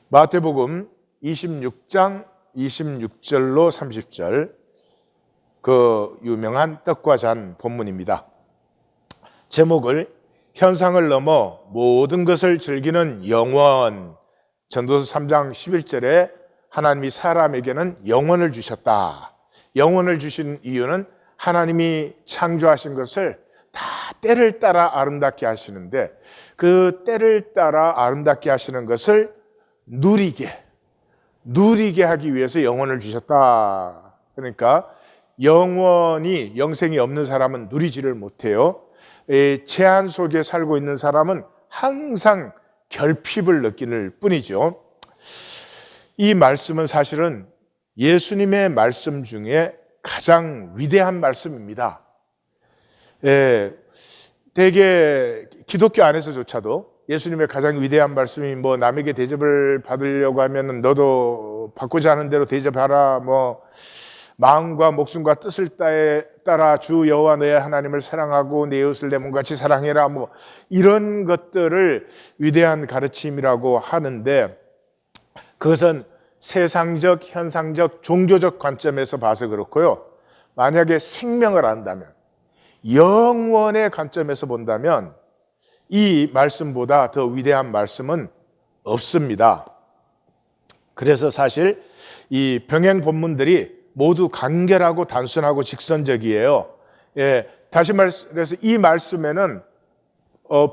마태복음 26장 26절로 30절, 그 유명한 떡과 잔 본문입니다. 제목을 현상을 넘어 모든 것을 즐기는 영원, 전도서 3장 11절에 하나님이 사람에게는 영원을 주셨다. 영원을 주신 이유는 하나님이 창조하신 것을 다 때를 따라 아름답게 하시는데, 그 때를 따라 아름답게 하시는 것을 누리게 하기 위해서 영원을 주셨다. 그러니까 영원히, 영생이 없는 사람은 누리지를 못해요. 제한 속에 살고 있는 사람은 항상 결핍을 느낄 뿐이죠. 이 말씀은 사실은 예수님의 말씀 중에 가장 위대한 말씀입니다. 대개 기독교 안에서조차도 예수님의 가장 위대한 말씀이 뭐 남에게 대접을 받으려고 하면 너도 받고자 하는 대로 대접하라, 뭐 마음과 목숨과 뜻을 따라 주 여호와 너의 하나님을 사랑하고 내 이웃을 내 몸같이 사랑해라, 뭐 이런 것들을 위대한 가르침이라고 하는데, 그것은 세상적, 현상적, 종교적 관점에서 봐서 그렇고요. 만약에 생명을 안다면, 영원의 관점에서 본다면 이 말씀보다 더 위대한 말씀은 없습니다. 그래서 사실 이 병행 본문들이 모두 간결하고 단순하고 직선적이에요. 다시 말해서 이 말씀에는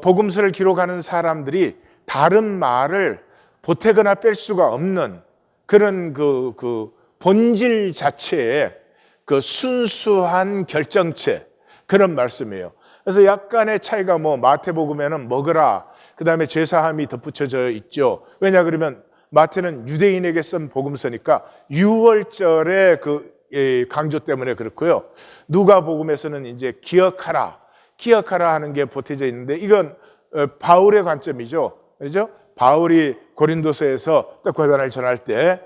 복음서를 기록하는 사람들이 다른 말을 보태거나 뺄 수가 없는 그런 그 본질 자체의 그 순수한 결정체, 그런 말씀이에요. 그래서 약간의 차이가, 뭐 마태복음에는 먹으라, 그 다음에 죄사함이 덧붙여져 있죠. 왜냐 그러면 마태는 유대인에게 쓴 복음서니까 유월절의 그 강조 때문에 그렇고요. 누가복음에서는 이제 기억하라 하는 게 보태져 있는데, 이건 바울의 관점이죠. 그렇죠? 바울이 고린도서에서 떡과 잔을 전할 때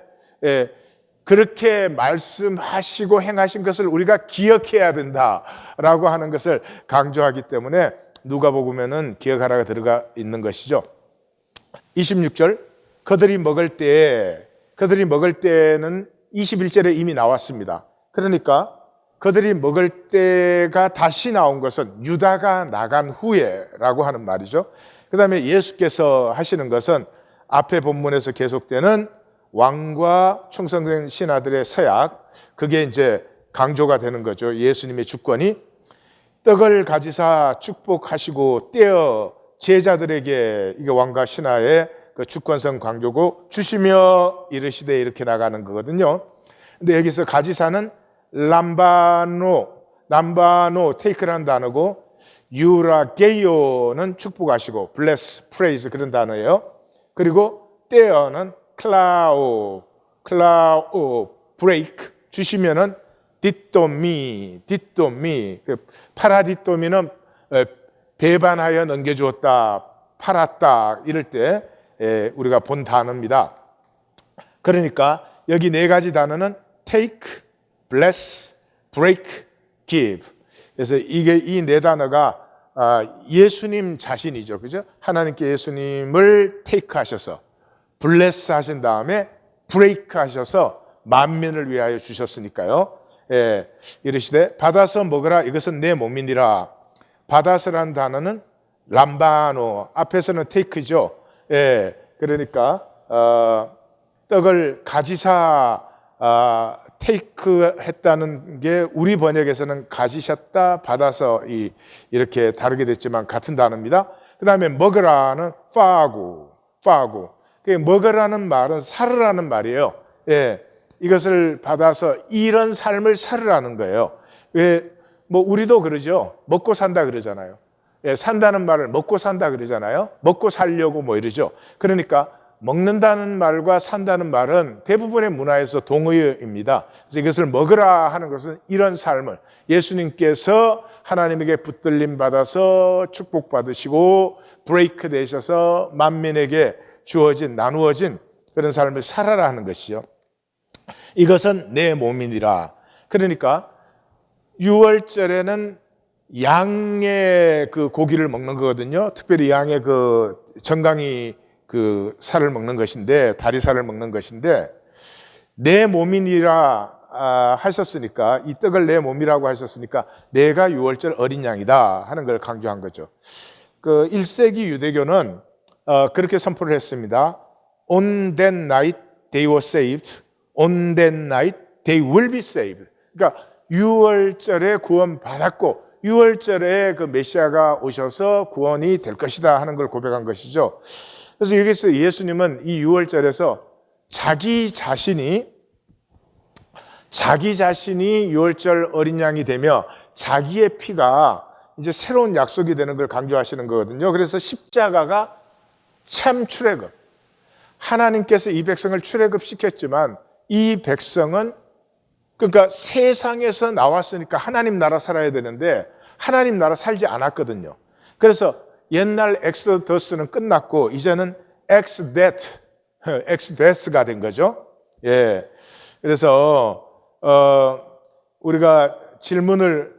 그렇게 말씀하시고 행하신 것을 우리가 기억해야 된다라고 하는 것을 강조하기 때문에 누가복음에는 기억하라가 들어가 있는 것이죠. 26절, 그들이 먹을 때는 21절에 이미 나왔습니다. 그러니까 그들이 먹을 때가 다시 나온 것은 유다가 나간 후에라고 하는 말이죠. 그 다음에 예수께서 하시는 것은 앞에 본문에서 계속되는 왕과 충성된 신하들의 서약, 그게 이제 강조가 되는 거죠. 예수님의 주권이 떡을 가지사 축복하시고 떼어 제자들에게, 이게 왕과 신하의 그 주권성 강조고, 주시며 이르시되 이렇게 나가는 거거든요. 근데 여기서 가지사는 람바노, 테이크라는 단어고, 유라게이오는 축복하시고, bless, praise 그런 단어예요. 그리고 떼어는 클라오, 브레이크, 주시면은 디토미, 파라디토미는 배반하여 넘겨주었다, 팔았다, 이럴 때 우리가 본 단어입니다. 그러니까 여기 네 가지 단어는 take, bless, break, give. 그래서 이게 이 네 단어가 예수님 자신이죠, 그죠? 하나님께 예수님을 take 하셔서 블레스 하신 다음에 브레이크 하셔서 만민을 위하여 주셨으니까요. 이르시되 받아서 먹으라, 이것은 내 몸이니라. 받아서라는 단어는 람바노, 앞에서는 테이크죠. 그러니까 떡을 가지사 테이크 했다는 게 우리 번역에서는 가지셨다, 받아서 이렇게 다르게 됐지만 같은 단어입니다. 그 다음에 먹으라는 파고. 먹으라는 말은 살으라는 말이에요. 이것을 받아서 이런 삶을 살으라는 거예요. 뭐 우리도 그러죠. 먹고 산다 그러잖아요. 산다는 말을 먹고 산다 그러잖아요. 먹고 살려고 뭐 이러죠. 그러니까 먹는다는 말과 산다는 말은 대부분의 문화에서 동의어입니다. 그래서 이것을 먹으라 하는 것은 이런 삶을, 예수님께서 하나님에게 붙들림 받아서 축복받으시고 브레이크 되셔서 만민에게 주어진, 나누어진 그런 삶을 살아라 하는 것이요. 이것은 내 몸이니라. 그러니까 유월절에는 양의 그 고기를 먹는 거거든요. 특별히 양의 그 정강이 그 살을 먹는 것인데, 다리살을 먹는 것인데, 내 몸이니라 하셨으니까, 이 떡을 내 몸이라고 하셨으니까 내가 유월절 어린 양이다 하는 걸 강조한 거죠. 그 1세기 유대교는 그렇게 선포를 했습니다. On that night they were saved. On that night they will be saved. 그러니까 유월절에 구원 받았고 유월절에 그 메시아가 오셔서 구원이 될 것이다 하는 걸 고백한 것이죠. 그래서 여기서 예수님은 이 유월절에서 자기 자신이 유월절 어린 양이 되며 자기의 피가 이제 새로운 약속이 되는 걸 강조하시는 거거든요. 그래서 십자가가 참 출애굽. 하나님께서 이 백성을 출애굽시켰지만 이 백성은 그러니까 세상에서 나왔으니까 하나님 나라 살아야 되는데 하나님 나라 살지 않았거든요. 그래서 옛날 엑소더스는 끝났고 이제는 엑스데스가 된 거죠. 예. 그래서 우리가 질문을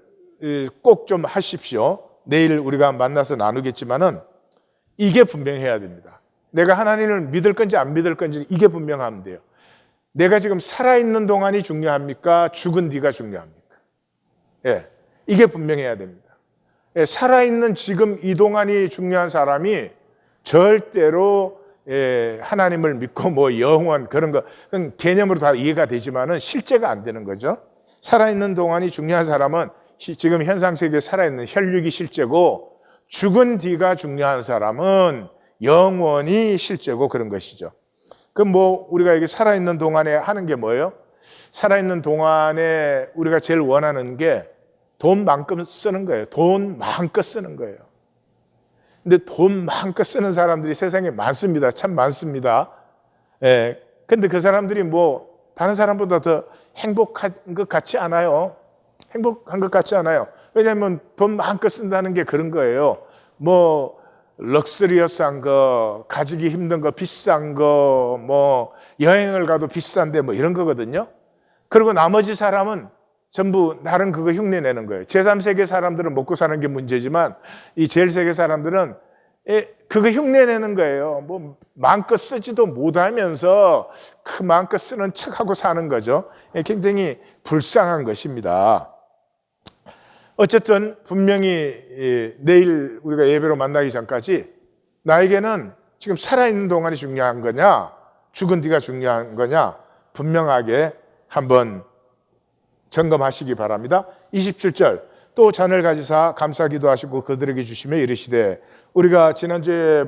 꼭 좀 하십시오. 내일 우리가 만나서 나누겠지만은 이게 분명해야 됩니다. 내가 하나님을 믿을 건지 안 믿을 건지 이게 분명하면 돼요. 내가 지금 살아있는 동안이 중요합니까? 죽은 뒤가 중요합니까? 예, 이게 분명해야 됩니다. 예, 살아있는 지금 이 동안이 중요한 사람이 절대로 하나님을 믿고 뭐 영원 그런 거 개념으로 다 이해가 되지만은 실제가 안 되는 거죠. 살아있는 동안이 중요한 사람은 지금 현상 세계에 살아있는 혈육이 실제고 죽은 뒤가 중요한 사람은 영원히 실제고 그런 것이죠. 그럼 뭐 우리가 여기 살아있는 동안에 하는 게 뭐예요? 살아있는 동안에 우리가 제일 원하는 게 돈만큼 쓰는 거예요. 돈 마음껏 쓰는 거예요. 근데 돈 마음껏 쓰는 사람들이 세상에 많습니다. 참 많습니다. 예. 근데 그 사람들이 뭐 다른 사람보다 더 행복한 것 같지 않아요. 행복한 것 같지 않아요. 왜냐하면 돈 마음껏 쓴다는 게 그런 거예요. 뭐 럭셔리어스한 거, 가지기 힘든 거, 비싼 거, 뭐 여행을 가도 비싼데 뭐 이런 거거든요. 그리고 나머지 사람은 전부 나름 그거 흉내내는 거예요. 제3세계 사람들은 먹고 사는 게 문제지만 이 제1세계 사람들은 그거 흉내내는 거예요. 뭐 마음껏 쓰지도 못하면서 그 마음껏 쓰는 척하고 사는 거죠. 굉장히 불쌍한 것입니다. 어쨌든 분명히 내일 우리가 예배로 만나기 전까지 나에게는 지금 살아있는 동안이 중요한 거냐 죽은 뒤가 중요한 거냐 분명하게 한번 점검하시기 바랍니다. 27절 또 잔을 가지사 감사 기도하시고 그들에게 주시며 이르시되 우리가 지난주에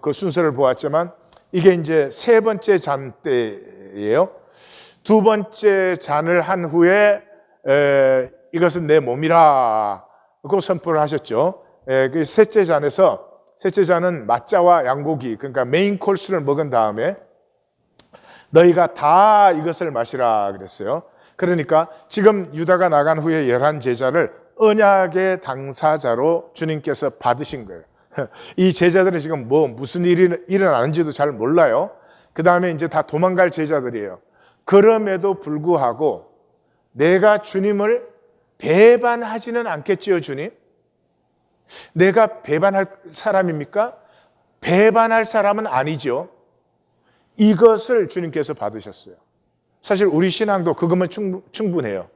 그 순서를 보았지만 이게 이제 세 번째 잔 때예요. 두 번째 잔을 한 후에 이것은 내 몸이라 고 선포를 하셨죠. 그 셋째 잔은 맛자와 양고기 그러니까 메인 코스를 먹은 다음에 너희가 다 이것을 마시라 그랬어요. 그러니까 지금 유다가 나간 후에 11 제자를 언약의 당사자로 주님께서 받으신 거예요. 이 제자들은 지금 무슨 일이 일어나는지도 잘 몰라요. 그 다음에 이제 다 도망갈 제자들이에요. 그럼에도 불구하고 내가 주님을 배반하지는 않겠지요, 주님? 내가 배반할 사람입니까? 배반할 사람은 아니죠. 이것을 주님께서 받으셨어요. 사실 우리 신앙도 그것만 충분해요.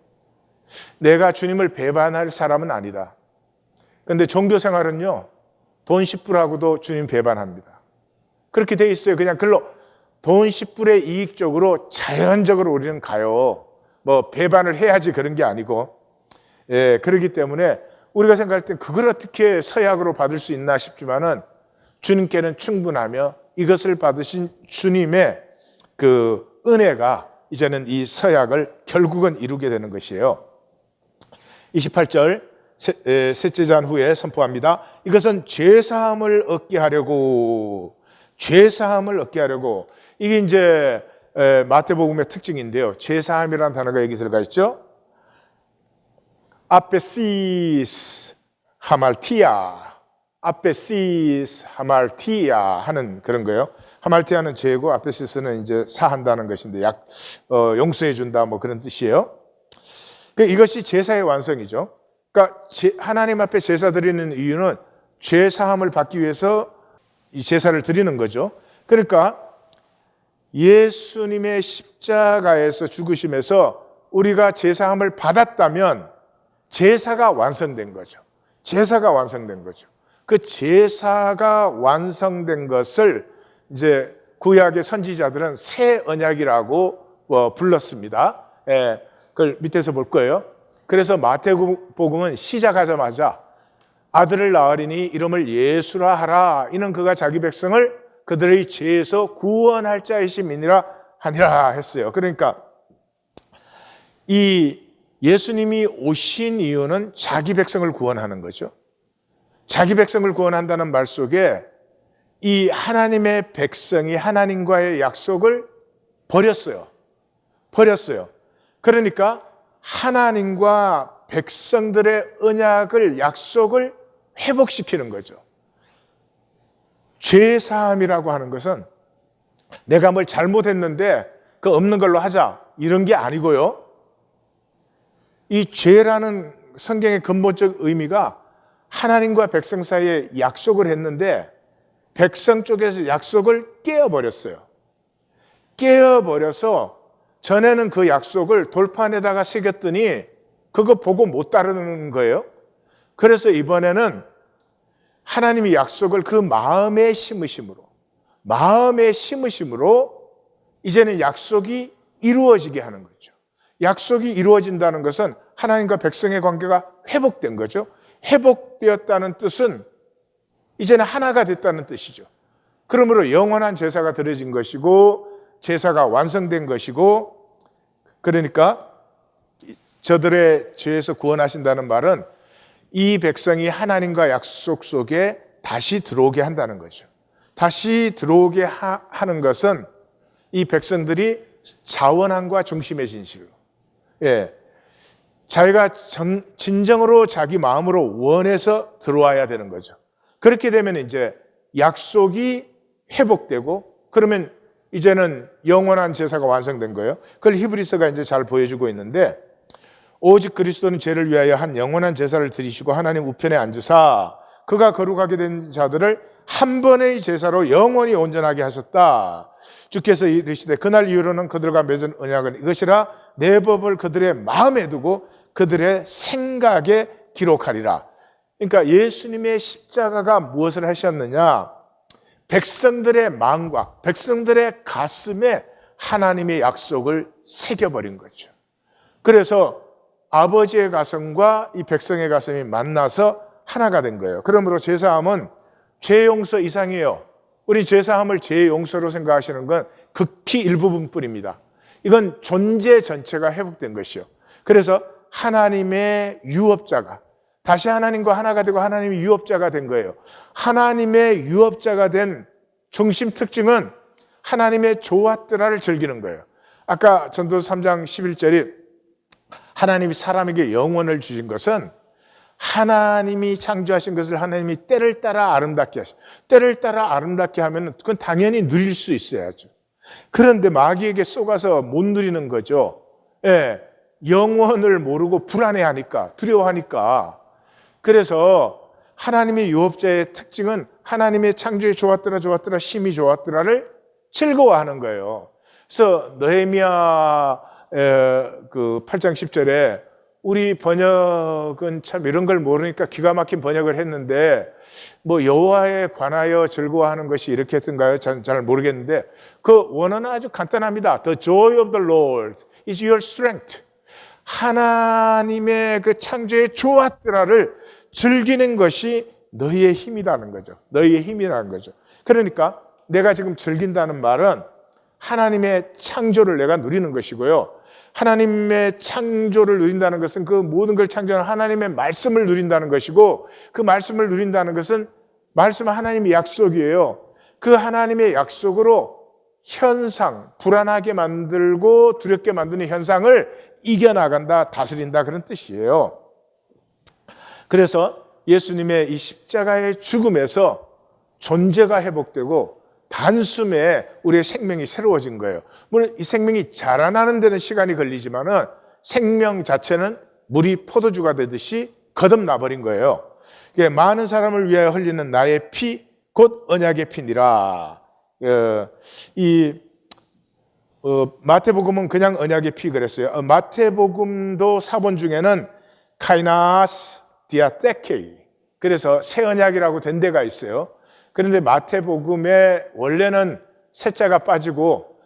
내가 주님을 배반할 사람은 아니다. 그런데 종교 생활은요, 돈 10불하고도 주님 배반합니다. 그렇게 돼 있어요. 그냥 글로 돈 10불의 이익 쪽으로 자연적으로 우리는 가요. 뭐 배반을 해야지 그런 게 아니고. 예, 그렇기 때문에 우리가 생각할 땐 그걸 어떻게 서약으로 받을 수 있나 싶지만은 주님께는 충분하며 이것을 받으신 주님의 그 은혜가 이제는 이 서약을 결국은 이루게 되는 것이에요. 28절 셋째 잔 후에 선포합니다. 이것은 죄사함을 얻게 하려고 이게 이제 마태복음의 특징인데요. 죄사함이라는 단어가 여기 들어가 있죠. 아페시스 하말티아 하는 그런 거예요. 하말티아는 죄고 아페시스는 이제 사한다는 것인데 용서해 준다 뭐 그런 뜻이에요. 이것이 제사의 완성이죠. 그러니까 하나님 앞에 제사 드리는 이유는 죄 사함을 받기 위해서 이 제사를 드리는 거죠. 그러니까 예수님의 십자가에서 죽으심에서 우리가 제사함을 받았다면 제사가 완성된 거죠. 제사가 완성된 거죠. 그 제사가 완성된 것을 이제 구약의 선지자들은 새 언약이라고 불렀습니다. 예, 그걸 밑에서 볼 거예요. 그래서 마태복음은 시작하자마자 아들을 낳으리니 이름을 예수라 하라. 이는 그가 자기 백성을 그들의 죄에서 구원할 자이심이니라 하니라 했어요. 그러니까 이 예수님이 오신 이유는 자기 백성을 구원하는 거죠. 자기 백성을 구원한다는 말 속에 이 하나님의 백성이 하나님과의 약속을 버렸어요. 그러니까 하나님과 백성들의 언약을, 약속을 회복시키는 거죠. 죄사함이라고 하는 것은 내가 뭘 잘못했는데 그 없는 걸로 하자 이런 게 아니고요. 이 죄라는 성경의 근본적 의미가 하나님과 백성 사이에 약속을 했는데 백성 쪽에서 약속을 깨어버렸어요. 깨어버려서 전에는 그 약속을 돌판에다가 새겼더니 그거 보고 못 따르는 거예요. 그래서 이번에는 하나님의 약속을 그 마음에 심으심으로 이제는 약속이 이루어지게 하는 거죠. 약속이 이루어진다는 것은 하나님과 백성의 관계가 회복된 거죠. 회복되었다는 뜻은 이제는 하나가 됐다는 뜻이죠. 그러므로 영원한 제사가 드려진 것이고 제사가 완성된 것이고, 그러니까 저들의 죄에서 구원하신다는 말은 이 백성이 하나님과 약속 속에 다시 들어오게 한다는 거죠. 다시 들어오게 하는 것은 이 백성들이 자원함과 중심의 진실로, 자기가 진정으로 자기 마음으로 원해서 들어와야 되는 거죠. 그렇게 되면 이제 약속이 회복되고, 그러면 이제는 영원한 제사가 완성된 거예요. 그걸 히브리서가 이제 잘 보여주고 있는데, 오직 그리스도는 죄를 위하여 한 영원한 제사를 드리시고 하나님 우편에 앉으사 그가 거룩하게 된 자들을 한 번의 제사로 영원히 온전하게 하셨다. 주께서 이르시되 그날 이후로는 그들과 맺은 언약은 이것이라 내 법을 그들의 마음에 두고 그들의 생각에 기록하리라. 그러니까 예수님의 십자가가 무엇을 하셨느냐? 백성들의 마음과 백성들의 가슴에 하나님의 약속을 새겨버린 거죠. 그래서 아버지의 가슴과 이 백성의 가슴이 만나서 하나가 된 거예요. 그러므로 제사함은 죄 용서 이상이에요. 우리 제사함을 죄 용서로 생각하시는 건 극히 일부분뿐입니다. 이건 존재 전체가 회복된 것이요. 그래서 하나님의 유업자가 다시 하나님과 하나가 되고 하나님의 유업자가 된 거예요. 하나님의 유업자가 된 중심 특징은 하나님의 조화뜨라를 즐기는 거예요. 아까 전도서 3장 11절이 하나님이 사람에게 영혼을 주신 것은 하나님이 창조하신 것을 하나님이 때를 따라 아름답게 하시고, 때를 따라 아름답게 하면 그건 당연히 누릴 수 있어야죠. 그런데 마귀에게 속아서 못 누리는 거죠. 영혼을 모르고 불안해하니까, 두려워하니까. 그래서 하나님의 유업자의 특징은 하나님의 창조에 좋았더라 심히 좋았더라를 즐거워하는 거예요. 그래서 느헤미야 그 8장 10절에 우리 번역은 참 이런 걸 모르니까 기가 막힌 번역을 했는데 뭐 여호와에 관하여 즐거워하는 것이 이렇게 했던가요? 잘 모르겠는데 그 원어는 아주 간단합니다. The joy of the Lord is your strength. 하나님의 그 창조의 좋았더라를 즐기는 것이 너희의 힘이라는 거죠. 너희의 힘이라는 거죠. 그러니까 내가 지금 즐긴다는 말은 하나님의 창조를 내가 누리는 것이고요. 하나님의 창조를 누린다는 것은 그 모든 걸 창조한 하나님의 말씀을 누린다는 것이고, 그 말씀을 누린다는 것은 말씀은 하나님의 약속이에요. 그 하나님의 약속으로 현상, 불안하게 만들고 두렵게 만드는 현상을 이겨나간다, 다스린다, 그런 뜻이에요. 그래서 예수님의 이 십자가의 죽음에서 존재가 회복되고 단숨에 우리의 생명이 새로워진 거예요. 물론 이 생명이 자라나는 데는 시간이 걸리지만은 생명 자체는 물이 포도주가 되듯이 거듭나버린 거예요. 많은 사람을 위하여 흘리는 나의 피, 곧 언약의 피니라. 마태복음은 그냥 언약의 피 그랬어요. 마태복음도 사본 중에는 카이나스 디아테케이, 그래서 새 언약이라고 된 데가 있어요. 그런데 마태복음에 원래는 세자가 빠지고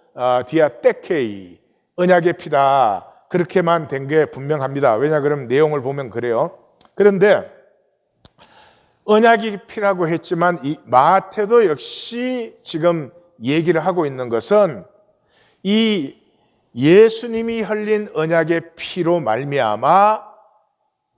디아테케이, 언약의 피다, 그렇게만 된 게 분명합니다. 왜냐 그러면 내용을 보면 그래요. 그런데 언약의 피라고 했지만 이 마태도 역시 지금 얘기를 하고 있는 것은 이 예수님이 흘린 언약의 피로 말미암아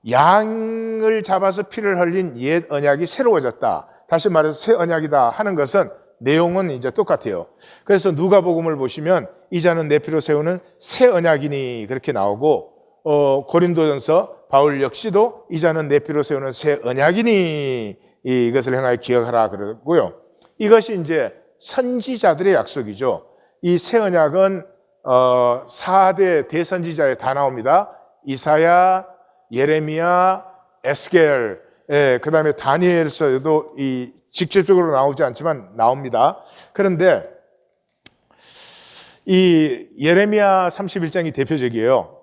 양을 잡아서 피를 흘린 옛 언약이 새로워졌다, 다시 말해서 새 언약이다 하는 것은 내용은 이제 똑같아요. 그래서 누가복음을 보시면 이자는 내 피로 세우는 새 언약이니 그렇게 나오고, 고린도전서 바울 역시도 이자는 내 피로 세우는 새 언약이니 이것을 행하여 기억하라 그러고요. 이것이 이제 선지자들의 약속이죠. 이 새 언약은 4대 대선지자에 다 나옵니다. 이사야, 예레미야, 에스겔, 그 다음에 다니엘서에도 이 직접적으로 나오지 않지만 나옵니다. 그런데 이 예레미야 31장이 대표적이에요.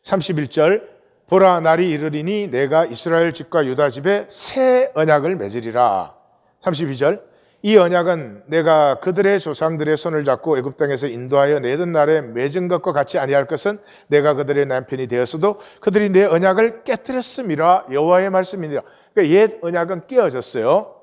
31절, 보라 날이 이르리니 내가 이스라엘 집과 유다 집에 새 언약을 맺으리라. 32절, 이 언약은 내가 그들의 조상들의 손을 잡고 애굽 땅에서 인도하여 내던 날에 맺은 것과 같이 아니할 것은 내가 그들의 남편이 되었어도 그들이 내 언약을 깨뜨렸음이라 여호와의 말씀이니라. 그러니까 옛 언약은 깨어졌어요.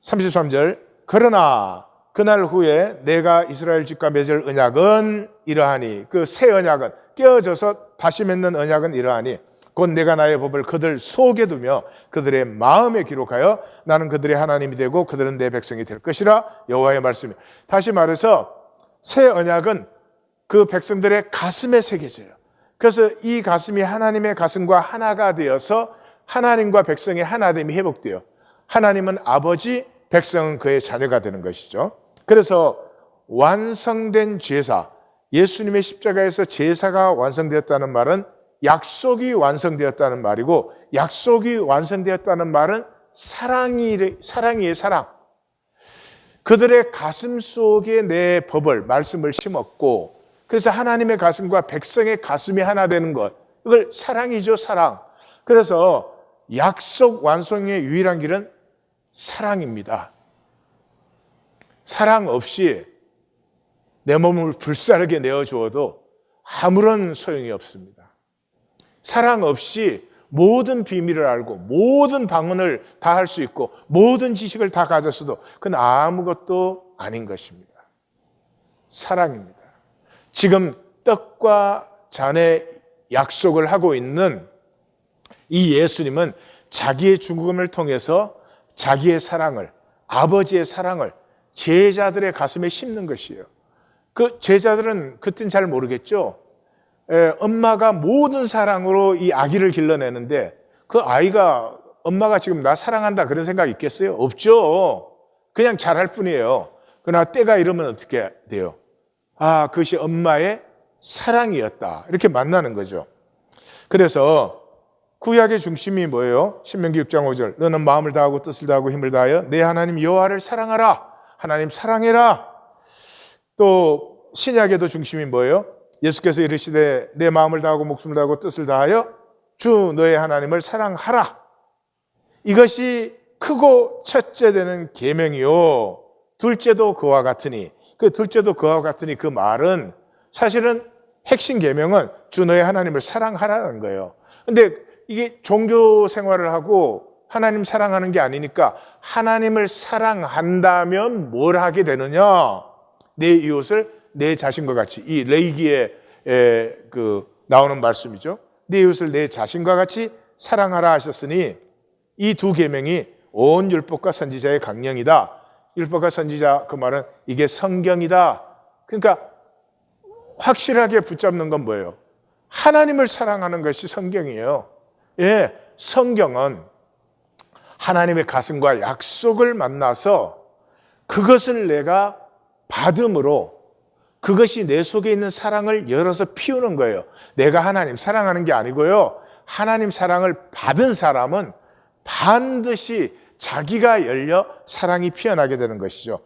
33절, 그러나 그날 후에 내가 이스라엘 집과 맺을 언약은 이러하니, 그 새 언약은 깨어져서 다시 맺는 언약은 이러하니 곧 내가 나의 법을 그들 속에 두며 그들의 마음에 기록하여 나는 그들의 하나님이 되고 그들은 내 백성이 될 것이라 여호와의 말씀이. 다시 말해서 새 언약은 그 백성들의 가슴에 새겨져요. 그래서 이 가슴이 하나님의 가슴과 하나가 되어서 하나님과 백성의 하나됨이 회복돼요. 하나님은 아버지, 백성은 그의 자녀가 되는 것이죠. 그래서 완성된 제사, 예수님의 십자가에서 제사가 완성되었다는 말은 약속이 완성되었다는 말이고, 약속이 완성되었다는 말은 사랑이에요, 사랑. 그들의 가슴 속에 내 법을, 말씀을 심었고, 그래서 하나님의 가슴과 백성의 가슴이 하나 되는 것, 이걸 사랑이죠, 사랑. 그래서 약속 완성의 유일한 길은 사랑입니다. 사랑 없이 내 몸을 불사르게 내어주어도 아무런 소용이 없습니다. 사랑 없이 모든 비밀을 알고 모든 방언을 다 할 수 있고 모든 지식을 다 가졌어도 그건 아무것도 아닌 것입니다. 사랑입니다. 지금 떡과 잔의 약속을 하고 있는 이 예수님은 자기의 죽음을 통해서 자기의 사랑을, 아버지의 사랑을 제자들의 가슴에 심는 것이에요. 그 제자들은 그땐 잘 모르겠죠. 엄마가 모든 사랑으로 이 아기를 길러내는데 그 아이가 엄마가 지금 나 사랑한다 그런 생각이 있겠어요? 없죠. 그냥 잘할 뿐이에요. 그러나 때가 이르면 어떻게 돼요? 아, 그것이 엄마의 사랑이었다, 이렇게 만나는 거죠. 그래서 구약의 중심이 뭐예요? 신명기 6장 5절, 너는 마음을 다하고 뜻을 다하고 힘을 다하여 내 하나님 여호와를 사랑하라. 하나님 사랑해라. 또 신약에도 중심이 뭐예요? 예수께서 이르시되 내 마음을 다하고 목숨을 다하고 뜻을 다하여 주 너의 하나님을 사랑하라. 이것이 크고 첫째 되는 계명이요 둘째도 그와 같으니, 그 둘째도 그와 같으니 그 말은 사실은 핵심 계명은 주 너의 하나님을 사랑하라는 거예요. 근데 이게 종교 생활을 하고 하나님 사랑하는 게 아니니까 하나님을 사랑한다면 뭘 하게 되느냐? 내 이웃을 내 자신과 같이, 이 레이기에 나오는 말씀이죠. 내 이웃을 내 자신과 같이 사랑하라 하셨으니 이 두 계명이 온 율법과 선지자의 강령이다. 율법과 선지자, 그 말은 이게 성경이다. 그러니까 확실하게 붙잡는 건 뭐예요? 하나님을 사랑하는 것이 성경이에요. 예, 성경은 하나님의 가슴과 약속을 만나서 그것을 내가 받음으로 그것이 내 속에 있는 사랑을 열어서 피우는 거예요. 내가 하나님 사랑하는 게 아니고요. 하나님 사랑을 받은 사람은 반드시 자기가 열려 사랑이 피어나게 되는 것이죠.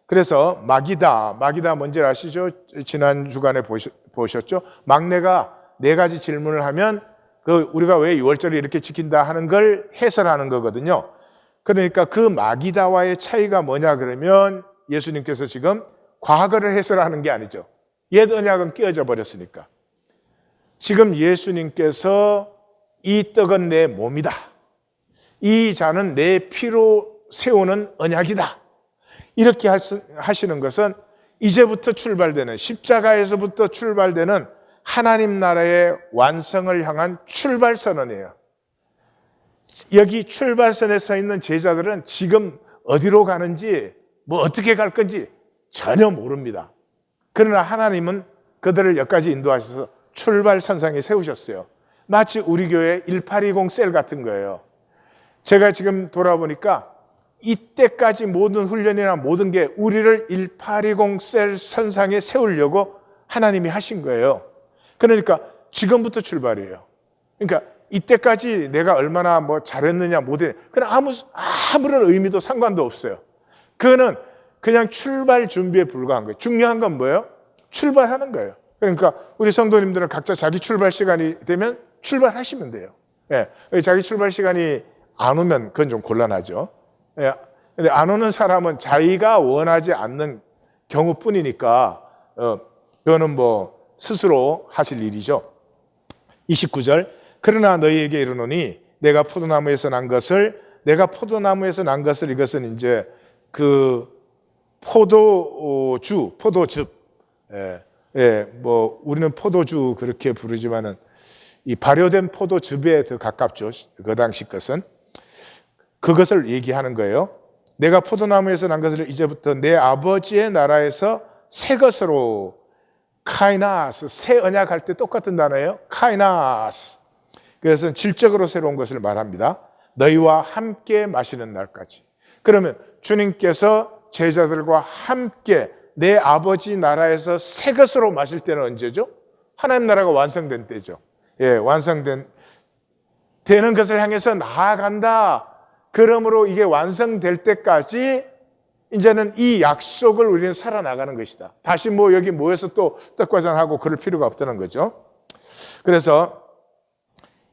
그래서 마기다 뭔지 아시죠? 지난 주간에 보셨죠? 막내가 4가지 질문을 하면 그 우리가 왜 6월절을 이렇게 지킨다 하는 걸 해설하는 거거든요. 그러니까 그 마기다와의 차이가 뭐냐 그러면 예수님께서 지금 과거를 해설하는 게 아니죠. 옛 언약은 끼어져 버렸으니까. 지금 예수님께서 이 떡은 내 몸이다. 이 잔은 내 피로 세우는 언약이다. 이렇게 하시는 것은 이제부터 출발되는, 십자가에서부터 출발되는 하나님 나라의 완성을 향한 출발선언이에요. 여기 출발선에 서 있는 제자들은 지금 어디로 가는지, 뭐 어떻게 갈 건지 전혀 모릅니다. 그러나 하나님은 그들을 여기까지 인도하셔서 출발선상에 세우셨어요. 마치 우리 교회 1820 셀 같은 거예요. 제가 지금 돌아보니까 이때까지 모든 훈련이나 모든 게 우리를 1820 셀 선상에 세우려고 하나님이 하신 거예요. 그러니까 지금부터 출발이에요. 그러니까 이때까지 내가 얼마나 뭐 잘했느냐 못했느냐 그냥 아무런 의미도 상관도 없어요. 그거는 그냥 출발 준비에 불과한 거예요. 중요한 건 뭐예요? 출발하는 거예요. 그러니까 우리 성도님들은 각자 자기 출발 시간이 되면 출발하시면 돼요. 예, 자기 출발 시간이 안 오면 그건 좀 곤란하죠. 예, 근데 안 오는 사람은 자기가 원하지 않는 경우뿐이니까 그거는 뭐 스스로 하실 일이죠. 29절 그러나 너희에게 이르노니 내가 포도나무에서 난 것을 이것은 이제 그 포도즙 뭐 우리는 포도주 그렇게 부르지만은 이 발효된 포도즙에 더 가깝죠. 그 당시 것은 그것을 얘기하는 거예요. 내가 포도나무에서 난 것을 이제부터 내 아버지의 나라에서 새 것으로 카이나스, 새 언약할 때 똑같은 단어예요. 카이나스. 그래서 질적으로 새로운 것을 말합니다. 너희와 함께 마시는 날까지. 그러면 주님께서 제자들과 함께 내 아버지 나라에서 새 것으로 마실 때는 언제죠? 하나님 나라가 완성된 때죠. 예, 되는 것을 향해서 나아간다. 그러므로 이게 완성될 때까지 이제는 이 약속을 우리는 살아나가는 것이다. 다시 뭐 여기 모여서 또 떡과잔하고 그럴 필요가 없다는 거죠. 그래서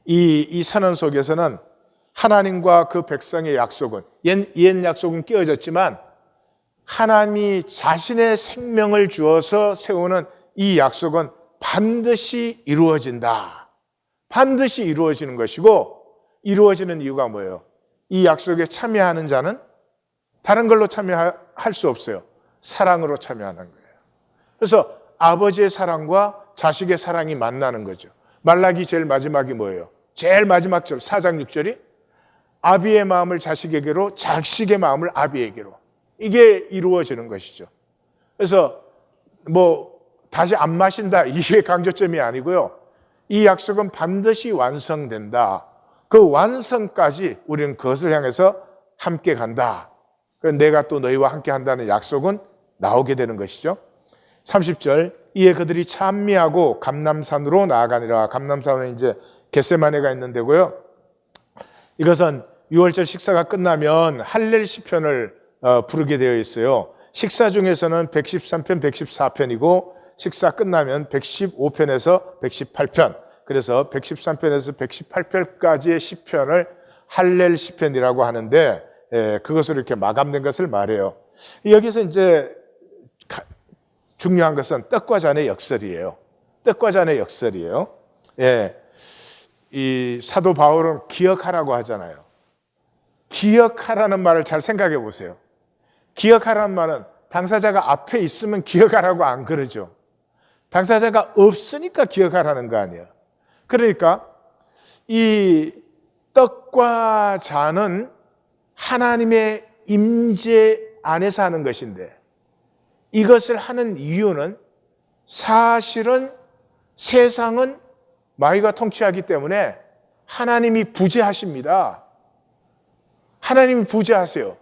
이 선언 속에서는 하나님과 그 백성의 약속은 옛 약속은 끼어졌지만 하나님이 자신의 생명을 주어서 세우는 이 약속은 반드시 이루어진다. 반드시 이루어지는 것이고 이루어지는 이유가 뭐예요? 이 약속에 참여하는 자는 다른 걸로 참여할 수 없어요. 사랑으로 참여하는 거예요. 그래서 아버지의 사랑과 자식의 사랑이 만나는 거죠. 말라기 제일 마지막이 뭐예요? 제일 마지막 절 4장 6절이 아비의 마음을 자식에게로 자식의 마음을 아비에게로 이게 이루어지는 것이죠. 그래서 뭐 다시 안 마신다 이게 강조점이 아니고요. 이 약속은 반드시 완성된다. 그 완성까지 우리는 그것을 향해서 함께 간다. 내가 또 너희와 함께 한다는 약속은 나오게 되는 것이죠. 30절 이에 그들이 찬미하고 감람산으로 나아가니라. 감람산은 이제 겟세마네가 있는 데고요. 이것은 6월절 식사가 끝나면 할렐 시편을 부르게 되어 있어요. 식사 중에서는 113편, 114편이고 식사 끝나면 115편에서 118편. 그래서 113편에서 118편까지의 시편을 할렐 시편이라고 하는데 그것으로 이렇게 마감된 것을 말해요. 여기서 이제 중요한 것은 떡과 잔의 역설이에요. 떡과 잔의 역설이에요. 예. 이 사도 바울은 기억하라고 하잖아요. 기억하라는 말을 잘 생각해 보세요. 기억하라는 말은 당사자가 앞에 있으면 기억하라고 안 그러죠. 당사자가 없으니까 기억하라는 거 아니에요. 그러니까 이 떡과 잔은 하나님의 임재 안에서 하는 것인데 이것을 하는 이유는 사실은 세상은 마귀가 통치하기 때문에 하나님이 부재하십니다. 하나님이 부재하세요.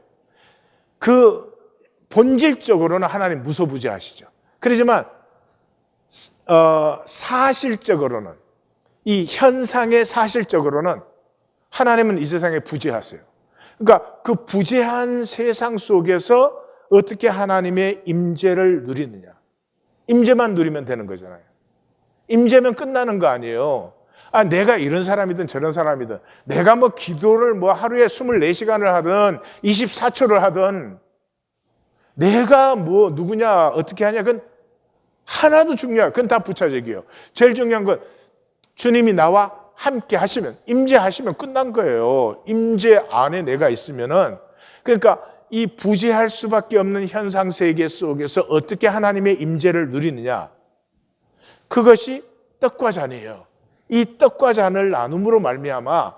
그 본질적으로는 하나님 무소부재하시죠. 그렇지만 사실적으로는 이 현상의 사실적으로는 하나님은 이 세상에 부재하세요. 그러니까 그 부재한 세상 속에서 어떻게 하나님의 임재를 누리느냐. 임재만 누리면 되는 거잖아요. 임재면 끝나는 거 아니에요. 내가 이런 사람이든 저런 사람이든, 내가 뭐 기도를 뭐 하루에 24시간을 하든 24초를 하든, 내가 뭐 누구냐 어떻게 하냐, 그건 하나도 중요해요. 그건 다 부차적이에요. 제일 중요한 건 주님이 나와 함께 하시면, 임재하시면 끝난 거예요. 임재 안에 내가 있으면은. 그러니까 이 부재할 수밖에 없는 현상 세계 속에서 어떻게 하나님의 임재를 누리느냐, 그것이 떡과 잔이에요. 이 떡과 잔을 나눔으로 말미암아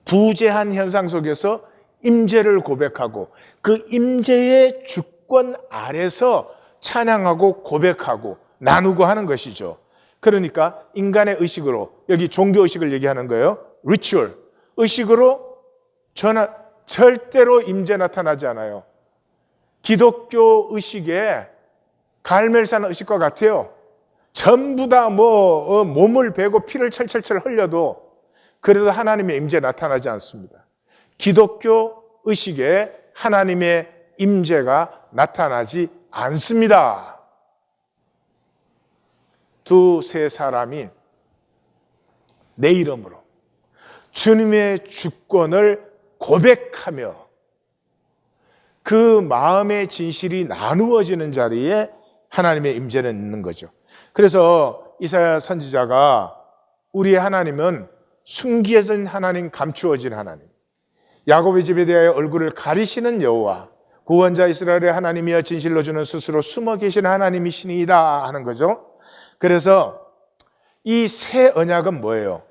부재한 현상 속에서 임재를 고백하고, 그 임재의 주권 아래서 찬양하고 고백하고 나누고 하는 것이죠. 그러니까 인간의 의식으로, 여기 종교 의식을 얘기하는 거예요. 리추얼, 의식으로 저는 절대로 임재 나타나지 않아요. 기독교 의식에 갈멜산 의식과 같아요. 전부 다 몸을 베고 피를 철철철 흘려도 그래도 하나님의 임재 나타나지 않습니다. 기독교 의식에 하나님의 임재가 나타나지 않습니다. 두세 사람이 내 이름으로 주님의 주권을 고백하며 그 마음의 진실이 나누어지는 자리에 하나님의 임재는 있는 거죠. 그래서 이사야 선지자가 우리의 하나님은 숨겨진 하나님, 감추어진 하나님, 야곱의 집에 대하여 얼굴을 가리시는 여호와, 구원자 이스라엘의 하나님이여 진실로 주는 스스로 숨어 계신 하나님이시니이다 하는 거죠. 그래서 이 새 언약은 뭐예요?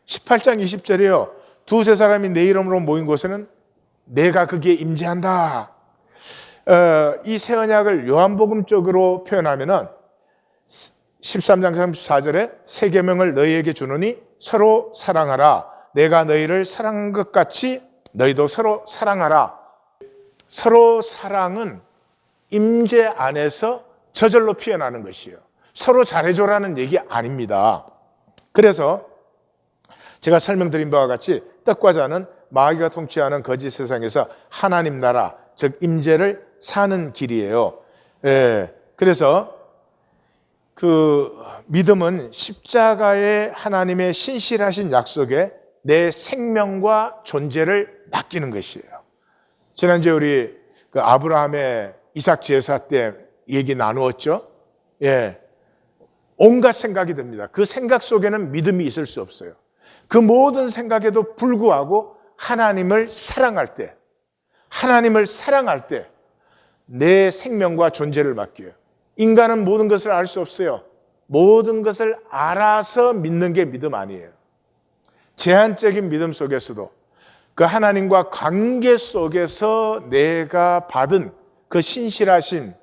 18장 20절이요. 두세 사람이 내 이름으로 모인 곳에는 내가 거기에 임재한다. 이 새 언약을 요한복음 쪽으로 표현하면은 13장 34절에 새 계명을 너희에게 주노니 서로 사랑하라. 내가 너희를 사랑한 것 같이 너희도 서로 사랑하라. 서로 사랑은 임재 안에서 저절로 피어나는 것이에요. 서로 잘해줘라는 얘기 아닙니다. 그래서 제가 설명드린 바와 같이 떡과 잔은 마귀가 통치하는 거짓 세상에서 하나님 나라, 즉 임재를 사는 길이에요. 그래서 그 믿음은 십자가의 하나님의 신실하신 약속에 내 생명과 존재를 맡기는 것이에요. 지난주에 우리 그 아브라함의 이삭 제사 때 얘기 나누었죠. 온갖 생각이 듭니다. 그 생각 속에는 믿음이 있을 수 없어요. 그 모든 생각에도 불구하고 하나님을 사랑할 때, 내 생명과 존재를 맡겨요. 인간은 모든 것을 알 수 없어요. 모든 것을 알아서 믿는 게 믿음 아니에요. 제한적인 믿음 속에서도 그 하나님과 관계 속에서 내가 받은 그 신실하신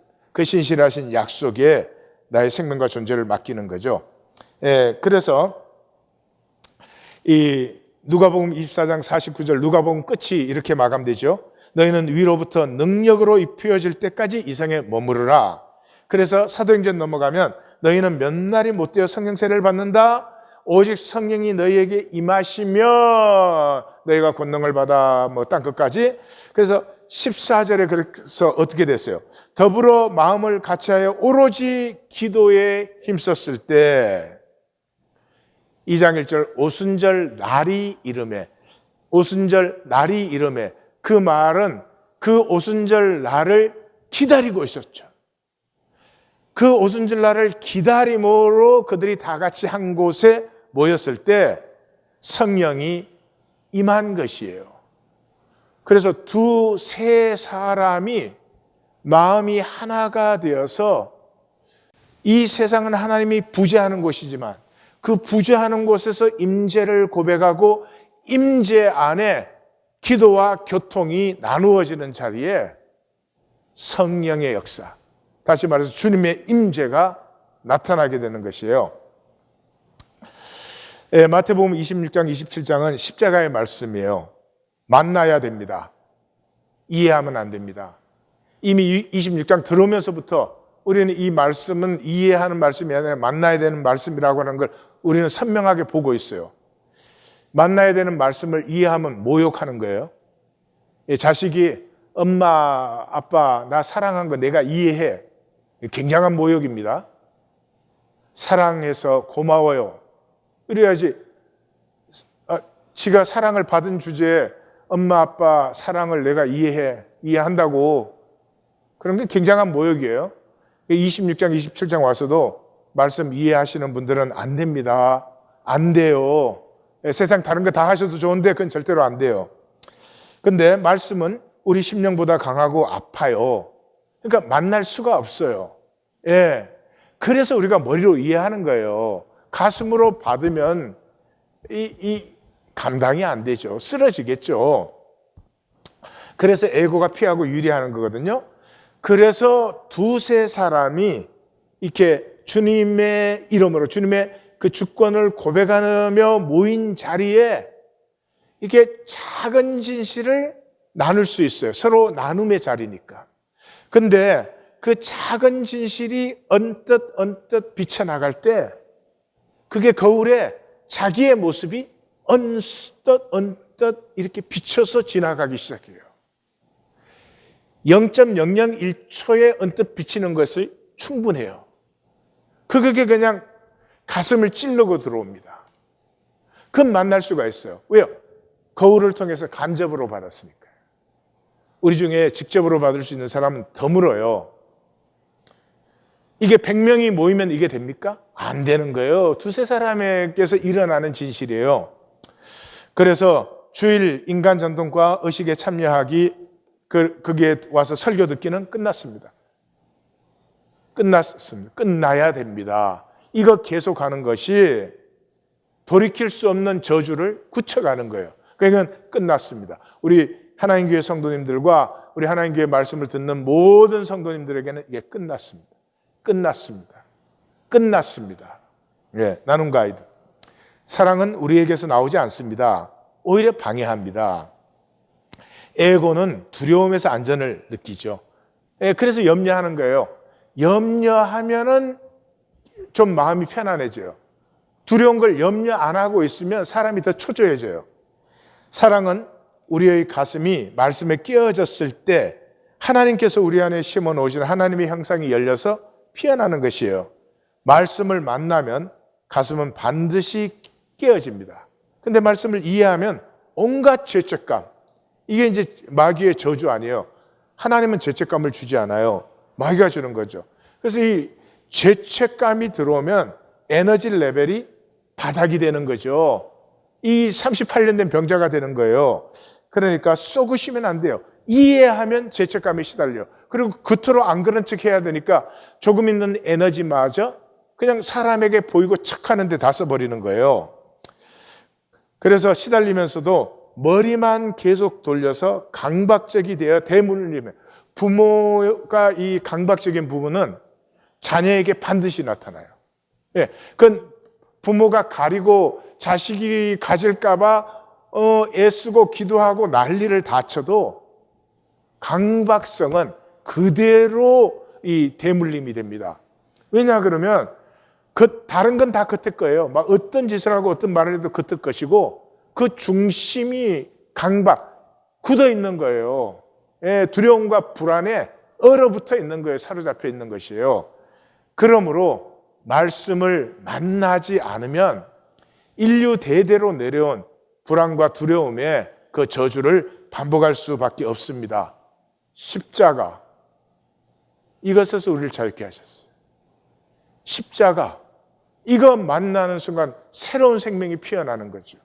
약속에 나의 생명과 존재를 맡기는 거죠. 그래서 이 누가복음 24장 49절 누가복음 끝이 이렇게 마감되죠. 너희는 위로부터 능력으로 입혀질 때까지 이 성에 머무르라. 그래서 사도행전 넘어가면 너희는 몇 날이 못 되어 성령세를 받는다. 오직 성령이 너희에게 임하시면 너희가 권능을 받아 땅끝까지. 그래서 14절에 그래서 어떻게 됐어요? 더불어 마음을 같이하여 오로지 기도에 힘썼을 때 2장 1절 오순절 날이 이름에, 오순절 날이 이름에, 그 말은 그 오순절 날을 기다리고 있었죠. 그 오순절 날을 기다림으로 그들이 다 같이 한 곳에 모였을 때 성령이 임한 것이에요. 그래서 두세 사람이 마음이 하나가 되어서, 이 세상은 하나님이 부재하는 곳이지만 그 부재하는 곳에서 임재를 고백하고 임재 안에 기도와 교통이 나누어지는 자리에 성령의 역사, 다시 말해서 주님의 임재가 나타나게 되는 것이에요. 마태복음 26장 27장은 십자가의 말씀이에요. 만나야 됩니다. 이해하면 안 됩니다. 이미 26장 들어오면서부터 우리는 이 말씀은 이해하는 말씀이 아니라 만나야 되는 말씀이라고 하는 걸 우리는 선명하게 보고 있어요. 만나야 되는 말씀을 이해하면 모욕하는 거예요. 자식이 엄마, 아빠, 나 사랑한 거 내가 이해해. 굉장한 모욕입니다. 사랑해서 고마워요. 이래야지. 지가 사랑을 받은 주제에 엄마, 아빠 사랑을 내가 이해한다고. 그런 게 굉장한 모욕이에요. 26장, 27장 와서도 말씀 이해하시는 분들은 안 됩니다. 안 돼요. 세상 다른 거 다 하셔도 좋은데 그건 절대로 안 돼요. 근데 말씀은 우리 심령보다 강하고 아파요. 그러니까 만날 수가 없어요. 예. 그래서 우리가 머리로 이해하는 거예요. 가슴으로 받으면 이 감당이 안 되죠. 쓰러지겠죠. 그래서 에고가 피하고 유리하는 거거든요. 그래서 두세 사람이 이렇게 주님의 이름으로 주님의 그 주권을 고백하며 모인 자리에 이게 작은 진실을 나눌 수 있어요. 서로 나눔의 자리니까. 근데 그 작은 진실이 언뜻 비쳐나갈 때 그게 거울에 자기의 모습이 언뜻 이렇게 비쳐서 지나가기 시작해요. 0.001초에 언뜻 비치는 것이 충분해요. 그게 그냥 가슴을 찔르고 들어옵니다. 그건 만날 수가 있어요. 왜요? 거울을 통해서 간접으로 받았으니까요. 우리 중에 직접으로 받을 수 있는 사람은 드물어요. 이게 100명이 모이면 이게 됩니까? 안 되는 거예요. 두세 사람에게서 일어나는 진실이에요. 그래서 주일 인간 전통과 의식에 참여하기 거기에 와서 설교 듣기는 끝났습니다. 끝났습니다. 끝나야 됩니다. 이거 계속하는 것이 돌이킬 수 없는 저주를 굳혀가는 거예요. 그러니까 끝났습니다. 우리 하나님교회 성도님들과 우리 하나님교회 말씀을 듣는 모든 성도님들에게는 이게 끝났습니다. 끝났습니다. 끝났습니다. 예, 나눔 가이드. 사랑은 우리에게서 나오지 않습니다. 오히려 방해합니다. 에고는 두려움에서 안전을 느끼죠. 예, 그래서 염려하는 거예요. 염려하면은 좀 마음이 편안해져요. 두려운 걸 염려 안 하고 있으면 사람이 더 초조해져요. 사랑은 우리의 가슴이 말씀에 끼어졌을 때 하나님께서 우리 안에 심어 놓으신 하나님의 형상이 열려서 피어나는 것이에요. 말씀을 만나면 가슴은 반드시 깨어집니다. 근데 말씀을 이해하면 온갖 죄책감, 이게 이제 마귀의 저주 아니에요. 하나님은 죄책감을 주지 않아요. 마귀가 주는 거죠. 그래서 이 죄책감이 들어오면 에너지 레벨이 바닥이 되는 거죠. 이 38년 된 병자가 되는 거예요. 그러니까 쏘구시면 안 돼요. 이해하면 죄책감에 시달려. 그리고 겉으로 안 그런 척 해야 되니까 조금 있는 에너지마저 그냥 사람에게 보이고 척하는 데 다 써버리는 거예요. 그래서 시달리면서도 머리만 계속 돌려서 강박적이 되어 대물림에, 부모가 이 강박적인 부분은 자녀에게 반드시 나타나요. 예, 그건 부모가 가리고 자식이 가질까봐 애쓰고 기도하고 난리를 다 쳐도 강박성은 그대로 이 대물림이 됩니다. 왜냐 그러면 다른 건 다 겉에 거예요. 막 어떤 짓을 하고 어떤 말을 해도 겉에 것이고 그 중심이 강박, 굳어 있는 거예요. 예, 두려움과 불안에 얼어붙어 있는 거예요. 사로잡혀 있는 것이에요. 그러므로 말씀을 만나지 않으면 인류 대대로 내려온 불안과 두려움의 그 저주를 반복할 수밖에 없습니다. 십자가, 이것에서 우리를 자유케 하셨어요. 십자가, 이거 만나는 순간 새로운 생명이 피어나는 거죠.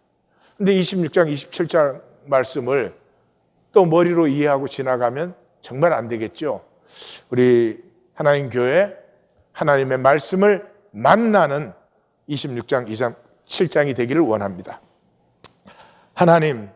근데 26장, 27장 말씀을 또 머리로 이해하고 지나가면 정말 안 되겠죠. 우리 하나님 교회, 하나님의 말씀을 만나는 26장, 27장이 되기를 원합니다. 하나님,